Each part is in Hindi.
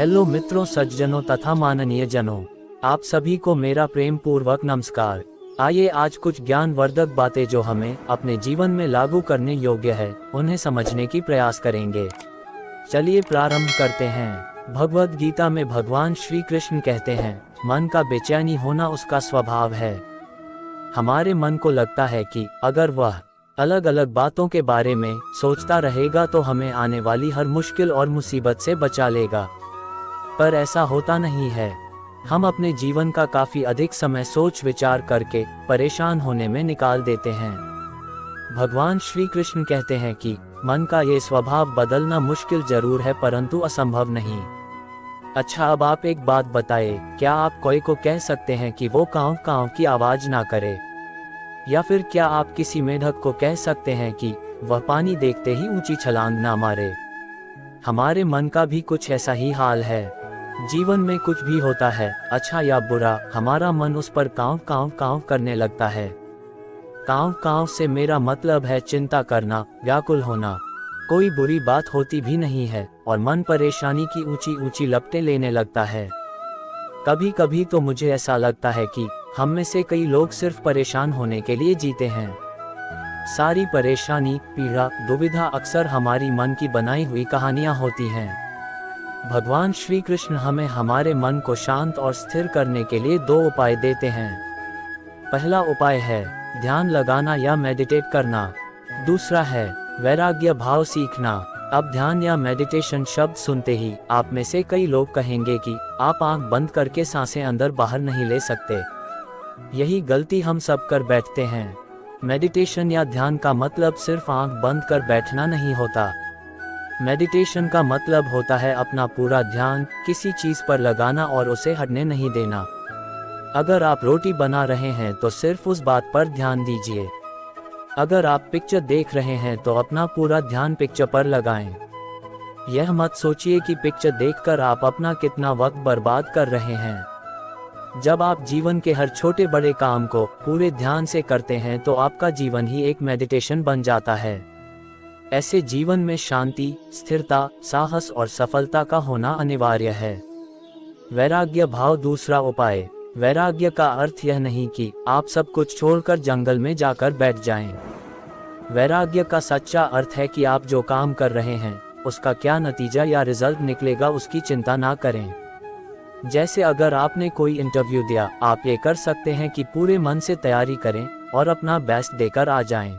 हेलो मित्रों, सज्जनों तथा माननीय जनों, आप सभी को मेरा प्रेम पूर्वक नमस्कार। आइए आज कुछ ज्ञानवर्धक बातें जो हमें अपने जीवन में लागू करने योग्य है, उन्हें समझने की प्रयास करेंगे। चलिए प्रारंभ करते हैं। भगवद गीता में भगवान श्री कृष्ण कहते हैं, मन का बेचैनी होना उसका स्वभाव है। हमारे मन को लगता है कि अगर वह अलग अलग बातों के बारे में सोचता रहेगा तो हमें आने वाली हर मुश्किल और मुसीबत से बचा लेगा, पर ऐसा होता नहीं है। हम अपने जीवन का काफी अधिक समय सोच विचार करके परेशान होने में निकाल देते हैं। भगवान श्री कृष्ण कहते हैं कि मन का ये स्वभाव बदलना मुश्किल जरूर है परंतु असंभव नहीं। अच्छा, अब आप एक बात बताइए, क्या आप कोई को कह सकते हैं कि वो कांव कांव की आवाज ना करे? या फिर क्या आप किसी मेढक को कह सकते हैं कि वह पानी देखते ही ऊंची छलांग ना मारे? हमारे मन का भी कुछ ऐसा ही हाल है। जीवन में कुछ भी होता है, अच्छा या बुरा, हमारा मन उस पर कांव कांव कांव करने लगता है। कांव कांव से मेरा मतलब है चिंता करना, व्याकुल होना। कोई बुरी बात होती भी नहीं है और मन परेशानी की ऊंची ऊंची लपटें लेने लगता है। कभी कभी तो मुझे ऐसा लगता है कि हम में से कई लोग सिर्फ परेशान होने के लिए जीते हैं। सारी परेशानी, पीड़ा, दुविधा अक्सर हमारी मन की बनाई हुई कहानियां होती हैं। भगवान श्री कृष्ण हमें हमारे मन को शांत और स्थिर करने के लिए दो उपाय देते हैं। पहला उपाय है ध्यान लगाना या मेडिटेट करना। दूसरा है वैराग्य भाव सीखना। अब ध्यान या मेडिटेशन शब्द सुनते ही आप में से कई लोग कहेंगे कि आप आंख बंद करके सांसें अंदर बाहर नहीं ले सकते। यही गलती हम सब कर बैठते हैं। मेडिटेशन या ध्यान का मतलब सिर्फ आंख बंद कर बैठना नहीं होता। मेडिटेशन का मतलब होता है अपना पूरा ध्यान किसी चीज पर लगाना और उसे हटने नहीं देना। अगर आप रोटी बना रहे हैं तो सिर्फ उस बात पर ध्यान दीजिए। अगर आप पिक्चर देख रहे हैं तो अपना पूरा ध्यान पिक्चर पर लगाएं। यह मत सोचिए कि पिक्चर देखकर आप अपना कितना वक्त बर्बाद कर रहे हैं। जब आप जीवन के हर छोटे बड़े काम को पूरे ध्यान से करते हैं तो आपका जीवन ही एक मेडिटेशन बन जाता है। ऐसे जीवन में शांति, स्थिरता, साहस और सफलता का होना अनिवार्य है। वैराग्य भाव दूसरा उपाय। वैराग्य का अर्थ यह नहीं कि आप सब कुछ छोड़कर जंगल में जाकर बैठ जाएं। वैराग्य का सच्चा अर्थ है कि आप जो काम कर रहे हैं उसका क्या नतीजा या रिजल्ट निकलेगा उसकी चिंता ना करें। जैसे अगर आपने कोई इंटरव्यू दिया, आप ये कर सकते हैं कि पूरे मन से तैयारी करें और अपना बेस्ट देकर आ जाएं।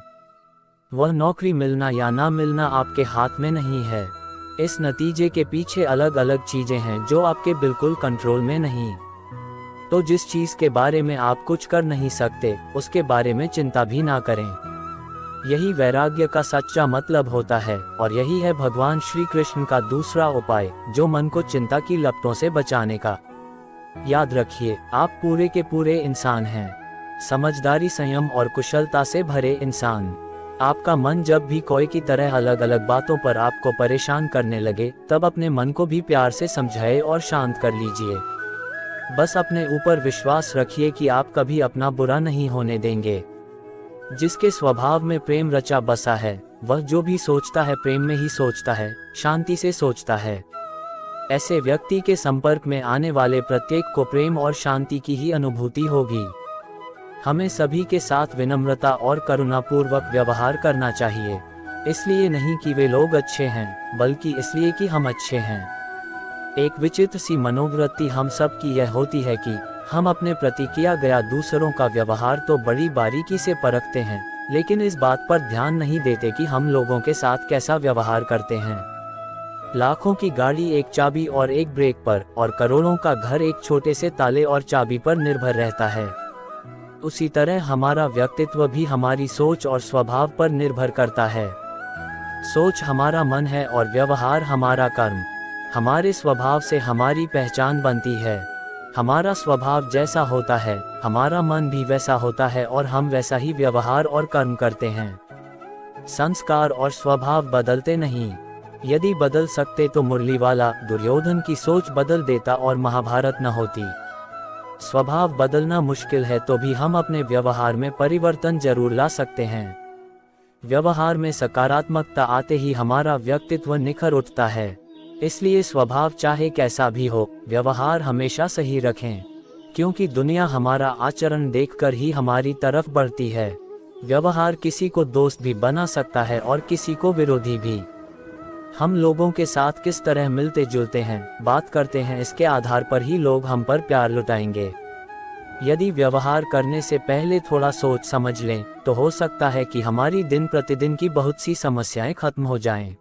वह नौकरी मिलना या ना मिलना आपके हाथ में नहीं है। इस नतीजे के पीछे अलग अलग चीजें हैं जो आपके बिल्कुल कंट्रोल में नहीं। तो जिस चीज के बारे में आप कुछ कर नहीं सकते उसके बारे में चिंता भी ना करें। यही वैराग्य का सच्चा मतलब होता है और यही है भगवान श्री कृष्ण का दूसरा उपाय, जो मन को चिंता की लपटों से बचाने का। याद रखिए, आप पूरे के पूरे इंसान हैं, समझदारी, संयम और कुशलता से भरे इंसान। आपका मन जब भी कोई की तरह अलग अलग बातों पर आपको परेशान करने लगे तब अपने मन को भी प्यार से समझाए और शांत कर लीजिए। बस अपने ऊपर विश्वास रखिए कि आप कभी अपना बुरा नहीं होने देंगे। जिसके स्वभाव में प्रेम रचा बसा है वह जो भी सोचता है प्रेम में ही सोचता है, शांति से सोचता है। ऐसे व्यक्ति के संपर्क में आने वाले प्रत्येक को प्रेम और शांति की ही अनुभूति होगी। हमें सभी के साथ विनम्रता और करुणापूर्वक व्यवहार करना चाहिए, इसलिए नहीं कि वे लोग अच्छे हैं बल्कि इसलिए कि हम अच्छे हैं। एक विचित्र सी मनोवृत्ति हम सब की यह होती है कि हम अपने प्रति किया गया दूसरों का व्यवहार तो बड़ी बारीकी से परखते हैं, लेकिन इस बात पर ध्यान नहीं देते कि हम लोगों के साथ कैसा व्यवहार करते हैं। लाखों की गाड़ी एक चाबी और एक ब्रेक पर और करोड़ों का घर एक छोटे से ताले और चाबी पर निर्भर रहता है। उसी तरह हमारा व्यक्तित्व भी हमारी सोच और स्वभाव पर निर्भर करता है। सोच हमारा मन है और व्यवहार हमारा कर्म। हमारे स्वभाव से हमारी पहचान बनती है। हमारा स्वभाव जैसा होता है हमारा मन भी वैसा होता है और हम वैसा ही व्यवहार और कर्म करते हैं। संस्कार और स्वभाव बदलते नहीं। यदि बदल सकते तो मुरली वाला दुर्योधन की सोच बदल देता और महाभारत न होती। स्वभाव बदलना मुश्किल है तो भी हम अपने व्यवहार में परिवर्तन जरूर ला सकते हैं। व्यवहार में सकारात्मकता आते ही हमारा व्यक्तित्व निखर उठता है। इसलिए स्वभाव चाहे कैसा भी हो, व्यवहार हमेशा सही रखें, क्योंकि दुनिया हमारा आचरण देखकर ही हमारी तरफ बढ़ती है। व्यवहार किसी को दोस्त भी बना सकता है और किसी को विरोधी भी। हम लोगों के साथ किस तरह मिलते जुलते हैं, बात करते हैं, इसके आधार पर ही लोग हम पर प्यार लुटाएंगे। यदि व्यवहार करने से पहले थोड़ा सोच समझ लें, तो हो सकता है कि हमारी दिन प्रतिदिन की बहुत सी समस्याएं खत्म हो जाएं।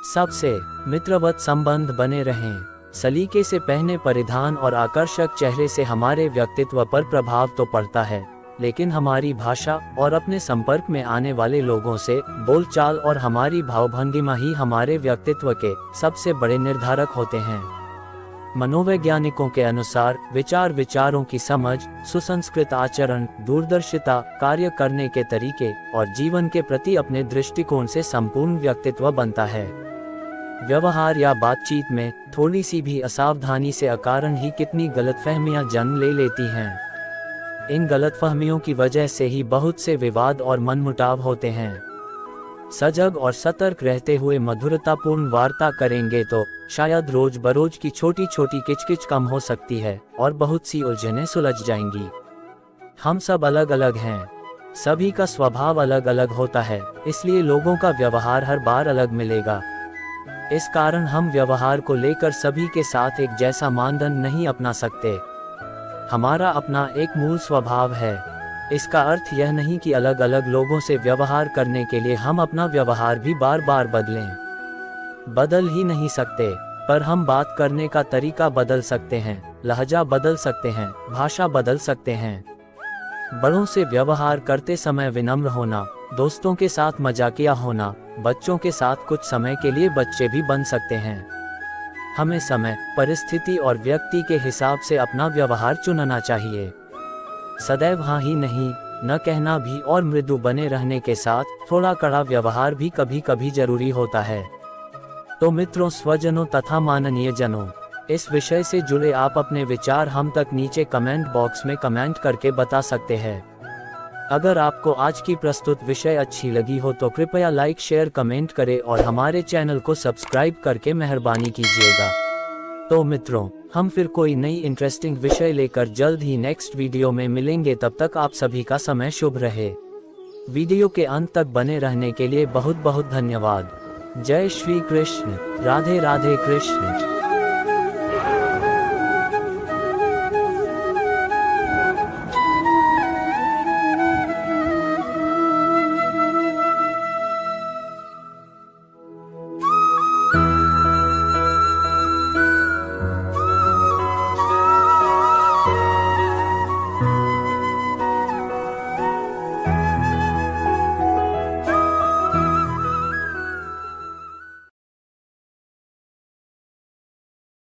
सबसे मित्रवत संबंध बने रहें। सलीके से पहने परिधान और आकर्षक चेहरे से हमारे व्यक्तित्व पर प्रभाव तो पड़ता है, लेकिन हमारी भाषा और अपने संपर्क में आने वाले लोगों से बोलचाल और हमारी भावभंगिमा ही हमारे व्यक्तित्व के सबसे बड़े निर्धारक होते हैं। मनोवैज्ञानिकों के अनुसार विचारों की समझ, सुसंस्कृत आचरण, दूरदर्शिता, कार्य करने के तरीके और जीवन के प्रति अपने दृष्टिकोण से संपूर्ण व्यक्तित्व बनता है। व्यवहार या बातचीत में थोड़ी सी भी असावधानी से अकारण ही कितनी गलतफहमियां जन्म ले लेती हैं। इन गलतफहमियों की वजह से ही बहुत से विवाद और मनमुटाव होते हैं। सजग और सतर्क रहते हुए मधुरतापूर्ण वार्ता करेंगे तो शायद रोज बरोज की छोटी छोटी किचकिच कम हो सकती है और बहुत सी उलझनें सुलझ जाएंगी। हम सब अलग अलग हैं, सभी का स्वभाव अलग अलग होता है, इसलिए लोगों का व्यवहार हर बार अलग मिलेगा। इस कारण हम व्यवहार को लेकर सभी के साथ एक जैसा मानदंड नहीं अपना सकते। हमारा अपना एक मूल स्वभाव है। इसका अर्थ यह नहीं कि अलग अलग लोगों से व्यवहार करने के लिए हम अपना व्यवहार भी बार बार बदलें। बदल ही नहीं सकते, पर हम बात करने का तरीका बदल सकते हैं, लहजा बदल सकते हैं, भाषा बदल सकते हैं। बड़ों से व्यवहार करते समय विनम्र होना, दोस्तों के साथ मजाकिया होना, बच्चों के साथ कुछ समय के लिए बच्चे भी बन सकते हैं। हमें समय, परिस्थिति और व्यक्ति के हिसाब से अपना व्यवहार चुनना चाहिए। सदैव हाँ ही नहीं, न कहना भी और मृदु बने रहने के साथ थोड़ा कड़ा व्यवहार भी कभी कभी जरूरी होता है। तो मित्रों, स्वजनों तथा माननीय जनों, इस विषय से जुड़े आप अपने विचार हम तक नीचे कमेंट बॉक्स में कमेंट करके बता सकते हैं। अगर आपको आज की प्रस्तुत विषय अच्छी लगी हो तो कृपया लाइक, शेयर, कमेंट करें और हमारे चैनल को सब्सक्राइब करके मेहरबानी कीजिएगा। तो मित्रों, हम फिर कोई नई इंटरेस्टिंग विषय लेकर जल्द ही नेक्स्ट वीडियो में मिलेंगे। तब तक आप सभी का समय शुभ रहे। वीडियो के अंत तक बने रहने के लिए बहुत बहुत धन्यवाद। जय श्री कृष्ण। राधे राधे कृष्ण।